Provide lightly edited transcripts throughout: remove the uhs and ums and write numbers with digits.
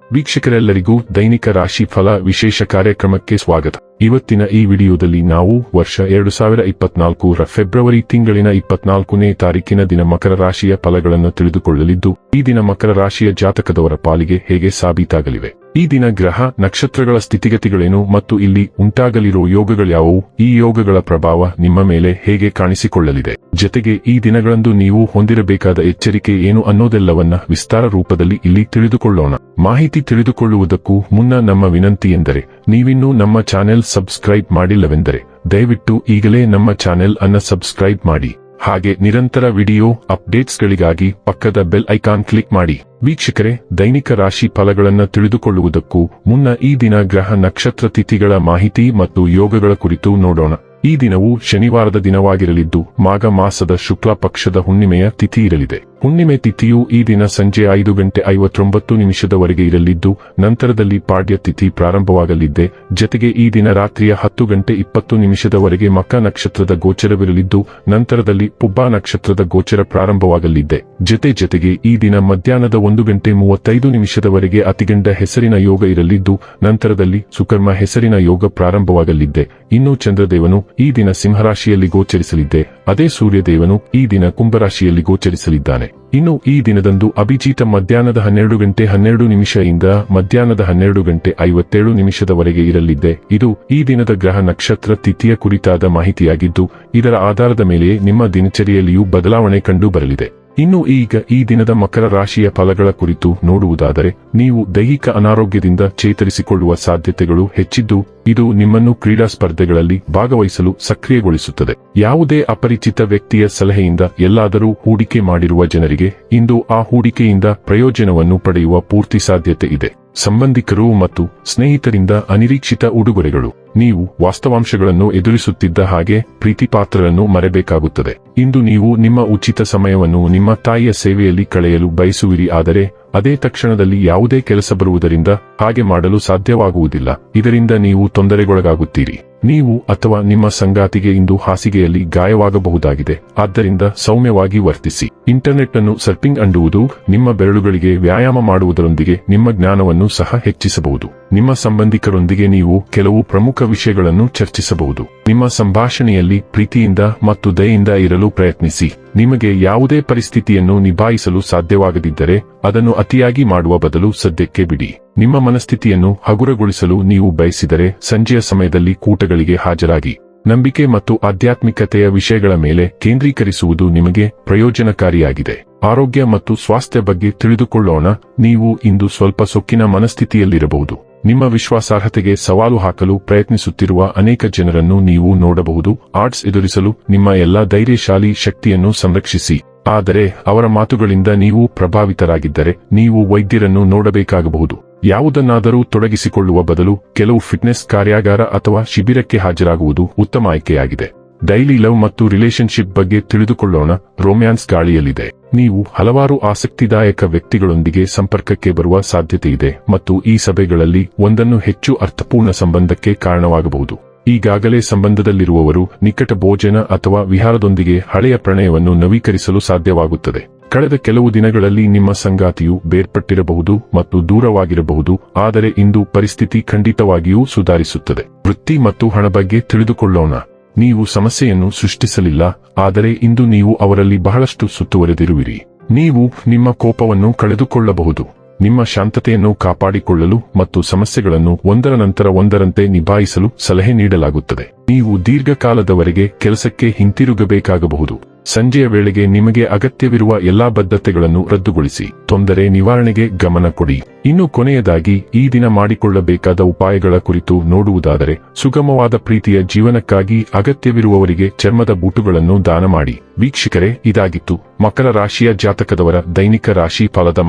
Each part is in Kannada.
ವೀಕ್ಷಕರೆಲ್ಲರಿಗೂ ದೈನಿಕ ರಾಶಿ ಫಲ ವಿಶೇಷ ಕಾರ್ಯಕ್ರಮಕ್ಕೆ ಸ್ವಾಗತ. ಇವತ್ತಿನ ಈ ವಿಡಿಯೋದಲ್ಲಿ ನಾವು ವರ್ಷ 2024ರ ಫೆಬ್ರವರಿ ತಿಂಗಳಿನ 24ನೇ ತಾರೀಕಿನ ದಿನ ಮಕರ ರಾಶಿಯ ಫಲಗಳನ್ನು ತಿಳಿದುಕೊಳ್ಳಲಿದ್ದು, ಈ ದಿನ ಮಕರ ರಾಶಿಯ ಜಾತಕದವರ ಪಾಲಿಗೆ ಹೇಗೆ ಸಾಬೀತಾಗಲಿವೆ, ಈ ದಿನ ಗ್ರಹ ನಕ್ಷತ್ರಗಳ ಸ್ಥಿತಿಗತಿಗಳೇನು ಮತ್ತು ಇಲ್ಲಿ ಉಂಟಾಗಲಿರುವ ಯೋಗಗಳ್ಯಾವುವು, ಈ ಯೋಗಗಳ ಪ್ರಭಾವ ನಿಮ್ಮ ಮೇಲೆ ಹೇಗೆ ಕಾಣಿಸಿಕೊಳ್ಳಲಿದೆ, ಜೊತೆಗೆ ಈ ದಿನಗಳಂದು ನೀವು ಹೊಂದಿರಬೇಕಾದ ಎಚ್ಚರಿಕೆ ಏನು ಅನ್ನೋದೆಲ್ಲವನ್ನ ವಿಸ್ತಾರ ರೂಪದಲ್ಲಿ ಇಲ್ಲಿ ತಿಳಿದುಕೊಳ್ಳೋಣ. ಮಾಹಿತಿ ತಿಳಿದುಕೊಳ್ಳುವುದಕ್ಕೂ ಮುನ್ನ ನಮ್ಮ ವಿನಂತಿ ಎಂದರೆ, ನೀವಿನ್ನೂ ನಮ್ಮ ಚಾನೆಲ್ ಸಬ್ಸ್ಕ್ರೈಬ್ ಮಾಡಿಲ್ಲವೆಂದರೆ ದಯವಿಟ್ಟು ಈಗಲೇ ನಮ್ಮ ಚಾನೆಲ್ ಅನ್ನು ಸಬ್ಸ್ಕ್ರೈಬ್ ಮಾಡಿ. ಹಾಗೆ ನಿರಂತರ ವಿಡಿಯೋ ಅಪ್ಡೇಟ್ಸ್ಗಳಿಗಾಗಿ ಪಕ್ಕದ ಬೆಲ್ ಐಕಾನ್ ಕ್ಲಿಕ್ ಮಾಡಿ. ವೀಕ್ಷಕರೇ, ದೈನಿಕ ರಾಶಿ ಫಲಗಳನ್ನು ತಿಳಿದುಕೊಳ್ಳುವುದಕ್ಕೂ ಮುನ್ನ ಈ ದಿನ ಗ್ರಹ ನಕ್ಷತ್ರ ತಿಥಿಗಳ ಮಾಹಿತಿ ಮತ್ತು ಯೋಗಗಳ ಕುರಿತು ನೋಡೋಣ. ಈ ದಿನವು ಶನಿವಾರದ ದಿನವಾಗಿರಲಿದ್ದು, ಮಾಘ ಮಾಸದ ಶುಕ್ಲ ಪಕ್ಷದ ಹುಣ್ಣಿಮೆಯ ತಿಥಿ ಇರಲಿದೆ. ಹುಣ್ಣಿಮೆ ತಿಥಿಯು ಈ ದಿನ ಸಂಜೆ 5:59 ಇರಲಿದ್ದು, ನಂತರದಲ್ಲಿ ಪಾಡ್ಯ ತಿಥಿ ಪ್ರಾರಂಭವಾಗಲಿದೆ. ಜೊತೆಗೆ ಈ ದಿನ ರಾತ್ರಿಯ 10:20 ಮಕ ನಕ್ಷತ್ರದ ಗೋಚರವಿರಲಿದ್ದು, ನಂತರದಲ್ಲಿ ಪುಬ್ಬ ನಕ್ಷತ್ರದ ಗೋಚರ ಪ್ರಾರಂಭವಾಗಲಿದೆ. ಜೊತೆಗೆ ಈ ದಿನ ಮಧ್ಯಾಹ್ನದ 1:35 ಅತಿಗಂಡ ಹೆಸರಿನ ಯೋಗ ಇರಲಿದ್ದು, ನಂತರದಲ್ಲಿ ಸುಕರ್ಮ ಹೆಸರಿನ ಯೋಗ ಪ್ರಾರಂಭವಾಗಲಿದೆ. ಇನ್ನು ಚಂದ್ರದೇವನು ಈ ದಿನ ಸಿಂಹರಾಶಿಯಲ್ಲಿ ಗೋಚರಿಸಲಿದೆ. ಅದೇ ಸೂರ್ಯದೇವನು ಈ ದಿನ ಕುಂಭರಾಶಿಯಲ್ಲಿ ಗೋಚರಿಸಲಿದ್ದಾನೆ. ಇನ್ನು ಈ ದಿನದಂದು ಅಭಿಜಿತ ಮಧ್ಯಾಹ್ನದ 12:12 ಇಂದ ಮಧ್ಯಾಹ್ನದ 12:57 ಇರಲಿದೆ. ಇದು ಈ ದಿನದ ಗ್ರಹ ನಕ್ಷತ್ರ ತಿಥಿಯ ಕುರಿತಾದ ಮಾಹಿತಿಯಾಗಿದ್ದು, ಇದರ ಆಧಾರದ ಮೇಲೆಯೇ ನಿಮ್ಮ ದಿನಚರಿಯಲ್ಲಿಯೂ ಬದಲಾವಣೆ ಕಂಡು ಬರಲಿದೆ. ಇನ್ನು ಈಗ ಈ ದಿನದ ಮಕರ ರಾಶಿಯ ಫಲಗಳ ಕುರಿತು ನೋಡುವುದಾದರೆ, ನೀವು ದೈಹಿಕ ಅನಾರೋಗ್ಯದಿಂದ ಚೇತರಿಸಿಕೊಳ್ಳುವ ಸಾಧ್ಯತೆಗಳು ಹೆಚ್ಚಿದ್ದು, ಇದು ನಿಮ್ಮನ್ನು ಕ್ರೀಡಾ ಸ್ಪರ್ಧೆಗಳಲ್ಲಿ ಭಾಗವಹಿಸಲು ಸಕ್ರಿಯಗೊಳಿಸುತ್ತದೆ. ಯಾವುದೇ ಅಪರಿಚಿತ ವ್ಯಕ್ತಿಯ ಸಲಹೆಯಿಂದ ಎಲ್ಲಾದರೂ ಹೂಡಿಕೆ ಮಾಡಿರುವ ಜನರಿಗೆ ಇಂದು ಆ ಹೂಡಿಕೆಯಿಂದ ಪ್ರಯೋಜನವನ್ನು ಪಡೆಯುವ ಪೂರ್ತಿ ಸಾಧ್ಯತೆ ಇದೆ. ಸಂಬಂಧಿಕರು ಮತ್ತು ಸ್ನೇಹಿತರಿಂದ ಅನಿರೀಕ್ಷಿತ ಉಡುಗೊರೆಗಳು. ನೀವು ವಾಸ್ತವಾಂಶಗಳನ್ನು ಎದುರಿಸುತ್ತಿದ್ದ ಹಾಗೆ ಪ್ರೀತಿಪಾತ್ರರನ್ನು ಮರೆಬೇಕಾಗುತ್ತದೆ. ಇಂದು ನೀವು ನಿಮ್ಮ ಉಚಿತ ಸಮಯವನ್ನು ನಿಮ್ಮ ತಾಯಿಯ ಸೇವೆಯಲ್ಲಿ ಕಳೆಯಲು ಬಯಸುವಿರಿ, ಆದರೆ ಅದೇ ತಕ್ಷಣದಲ್ಲಿ ಯಾವುದೇ ಕೆಲಸ ಬರುವುದರಿಂದ ಹಾಗೆ ಮಾಡಲು ಸಾಧ್ಯವಾಗುವುದಿಲ್ಲ. ಇದರಿಂದ ನೀವು ತೊಂದರೆಗೊಳಗಾಗುತ್ತೀರಿ. ನೀವು ಅಥವಾ ನಿಮ್ಮ ಸಂಗಾತಿಗೆ ಇಂದು ಹಾಸಿಗೆಯಲ್ಲಿ ಗಾಯವಾಗಬಹುದಾಗಿದೆ. ಆದ್ದರಿಂದ ಸೌಮ್ಯವಾಗಿ ವರ್ತಿಸಿ. ಇಂಟರ್ನೆಟ್ ಅನ್ನು ಸರ್ಫಿಂಗ್ ಅಂಡುವುದು ನಿಮ್ಮ ಬೆರಳುಗಳಿಗೆ ವ್ಯಾಯಾಮ ಮಾಡುವುದರೊಂದಿಗೆ ನಿಮ್ಮ ಜ್ಞಾನವನ್ನು ಸಹ ಹೆಚ್ಚಿಸಬಹುದು. ನಿಮ್ಮ ಸಂಬಂಧಿಕರೊಂದಿಗೆ ನೀವು ಕೆಲವು ಪ್ರಮುಖ ವಿಷಯಗಳನ್ನು ಚರ್ಚಿಸಬಹುದು. ನಿಮ್ಮ ಸಂಭಾಷಣೆಯಲ್ಲಿ ಪ್ರೀತಿಯಿಂದ ಮತ್ತು ದಯೆಯಿಂದ ಇರಲು ಪ್ರಯತ್ನಿಸಿ. ನಿಮಗೆ ಯಾವುದೇ ಪರಿಸ್ಥಿತಿಯನ್ನು ನಿಭಾಯಿಸಲು ಸಾಧ್ಯವಾಗದಿದ್ದರೆ ಅದನ್ನು ಅತಿಯಾಗಿ ಮಾಡುವ ಬದಲು ಸದ್ಯಕ್ಕೆ ಬಿಡಿ. ನಿಮ್ಮ ಮನಸ್ಥಿತಿಯನ್ನು ಹಗುರಗೊಳಿಸಲು ನೀವು ಬಯಸಿದರೆ ಸಂಜೆಯ ಸಮಯದಲ್ಲಿ ಕೂಟಗಳಿಗೆ ಹಾಜರಾಗಿ. ನಂಬಿಕೆ ಮತ್ತು ಆಧ್ಯಾತ್ಮಿಕತೆಯ ವಿಷಯಗಳ ಮೇಲೆ ಕೇಂದ್ರೀಕರಿಸುವುದು ನಿಮಗೆ ಪ್ರಯೋಜನಕಾರಿಯಾಗಿದೆ. ಆರೋಗ್ಯ ಮತ್ತು ಸ್ವಾಸ್ಥ್ಯ ಬಗ್ಗೆ ತಿಳಿದುಕೊಳ್ಳೋಣ. ನೀವು ಇಂದು ಸ್ವಲ್ಪ ಸೊಕ್ಕಿನ ಮನಸ್ಥಿತಿಯಲ್ಲಿರಬಹುದು. ನಿಮ್ಮ ವಿಶ್ವಾಸಾರ್ಹತೆಗೆ ಸವಾಲು ಹಾಕಲು ಪ್ರಯತ್ನಿಸುತ್ತಿರುವ ಅನೇಕ ಜನರನ್ನು ನೀವು ನೋಡಬಹುದು. ಆರ್ಟ್ಸ್ ಎದುರಿಸಲು ನಿಮ್ಮ ಎಲ್ಲಾ ಧೈರ್ಯಶಾಲಿ ಶಕ್ತಿಯನ್ನು ಸಂರಕ್ಷಿಸಿ. ಆದರೆ ಅವರ ಮಾತುಗಳಿಂದ ನೀವು ಪ್ರಭಾವಿತರಾಗಿದ್ದರೆ ನೀವು ವೈದ್ಯರನ್ನು ನೋಡಬೇಕಾಗಬಹುದು. ಯಾವುದನ್ನಾದರೂ ತೊಡಗಿಸಿಕೊಳ್ಳುವ ಬದಲು ಕೆಲವು ಫಿಟ್ನೆಸ್ ಕಾರ್ಯಾಗಾರ ಅಥವಾ ಶಿಬಿರಕ್ಕೆ ಹಾಜರಾಗುವುದು ಉತ್ತಮ ಆಯ್ಕೆಯಾಗಿದೆ. ಡೈಲಿ ಲವ್ ಮತ್ತು ರಿಲೇಶನ್ಶಿಪ್ ಬಗ್ಗೆ ತಿಳಿದುಕೊಳ್ಳೋಣ. ರೊಮ್ಯಾನ್ಸ್ ಗಾಳಿಯಲ್ಲಿದೆ. ನೀವು ಹಲವಾರು ಆಸಕ್ತಿದಾಯಕ ವ್ಯಕ್ತಿಗಳೊಂದಿಗೆ ಸಂಪರ್ಕಕ್ಕೆ ಬರುವ ಸಾಧ್ಯತೆಯಿದೆ ಮತ್ತು ಈ ಸಭೆಗಳಲ್ಲಿ ಒಂದನ್ನು ಹೆಚ್ಚು ಅರ್ಥಪೂರ್ಣ ಸಂಬಂಧಕ್ಕೆ ಕಾರಣವಾಗಬಹುದು. ಈಗಾಗಲೇ ಸಂಬಂಧದಲ್ಲಿರುವವರು ನಿಕಟ ಭೋಜನ ಅಥವಾ ವಿಹಾರದೊಂದಿಗೆ ಹಳೆಯ ಪ್ರಣಯವನ್ನು ನವೀಕರಿಸಲು ಸಾಧ್ಯವಾಗುತ್ತದೆ. ಕಳೆದ ಕೆಲವು ದಿನಗಳಲ್ಲಿ ನಿಮ್ಮ ಸಂಗಾತಿಯು ಬೇರ್ಪಟ್ಟಿರಬಹುದು ಮತ್ತು ದೂರವಾಗಿರಬಹುದು, ಆದರೆ ಇಂದು ಪರಿಸ್ಥಿತಿ ಖಂಡಿತವಾಗಿಯೂ ಸುಧಾರಿಸುತ್ತದೆ. ವೃತ್ತಿ ಮತ್ತು ಹಣ ಬಗ್ಗೆ ತಿಳಿದುಕೊಳ್ಳೋಣ. ನೀವು ಸಮಸ್ಯೆಯನ್ನು ಸೃಷ್ಟಿಸಲಿಲ್ಲ, ಆದರೆ ಇಂದು ನೀವು ಅವರಲ್ಲಿ ಬಹಳಷ್ಟು ಸುತ್ತುವರೆದಿರುವಿರಿ. ನೀವು ನಿಮ್ಮ ಕೋಪವನ್ನು ಕಳೆದುಕೊಳ್ಳಬಹುದು. ನಿಮ್ಮ ಶಾಂತತೆಯನ್ನು ಕಾಪಾಡಿಕೊಳ್ಳಲು ಮತ್ತು ಸಮಸ್ಯೆಗಳನ್ನು ಒಂದರ ನಂತರ ಒಂದರಂತೆ ನಿಭಾಯಿಸಲು ಸಲಹೆ ನೀಡಲಾಗುತ್ತದೆ. ನೀವು ದೀರ್ಘಕಾಲದವರೆಗೆ ಕೆಲಸಕ್ಕೆ ಹಿಂತಿರುಗಬೇಕಾಗಬಹುದು. ಸಂಜೆಯ ವೇಳೆಗೆ ನಿಮಗೆ ಅಗತ್ಯವಿರುವ ಎಲ್ಲಾ ಬದ್ಧತೆಗಳನ್ನು ರದ್ದುಗೊಳಿಸಿ. ತೊಂದರೆ ನಿವಾರಣೆಗೆ ಗಮನ ಕೊಡಿ. ಇನ್ನು ಕೊನೆಯದಾಗಿ ಈ ದಿನ ಮಾಡಿಕೊಳ್ಳಬೇಕಾದ ಉಪಾಯಗಳ ಕುರಿತು ನೋಡುವುದಾದರೆ, ಸುಗಮವಾದ ಪ್ರೀತಿಯ ಜೀವನಕ್ಕಾಗಿ ಅಗತ್ಯವಿರುವವರಿಗೆ ಚರ್ಮದ ಬೂಟುಗಳನ್ನು ದಾನ ಮಾಡಿ. ವೀಕ್ಷಕರೇ, ಇದಾಗಿತ್ತು ಮಕರ ರಾಶಿಯ ಜಾತಕದವರ ದೈನಿಕ ರಾಶಿ ಫಲದ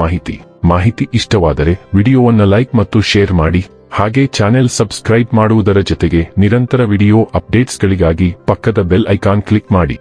ಮಾಹಿತಿ ಇಷ್ಟವಾದರೆ ವಿಡಿಯೋವನ್ನು ಲೈಕ್ ಮತ್ತು ಶೇರ್ ಮಾಡಿ. ಹಾಗೆ ಚಾನೆಲ್ ಸಬ್ಸ್ಕ್ರೈಬ್ ಮಾಡುವುದರ ಜೊತೆಗೆ ನಿರಂತರ ವಿಡಿಯೋ ಅಪ್ಡೇಟ್ಸ್ಗಳಿಗಾಗಿ ಪಕ್ಕದ ಬೆಲ್ ಐಕಾನ್ ಕ್ಲಿಕ್ ಮಾಡಿ.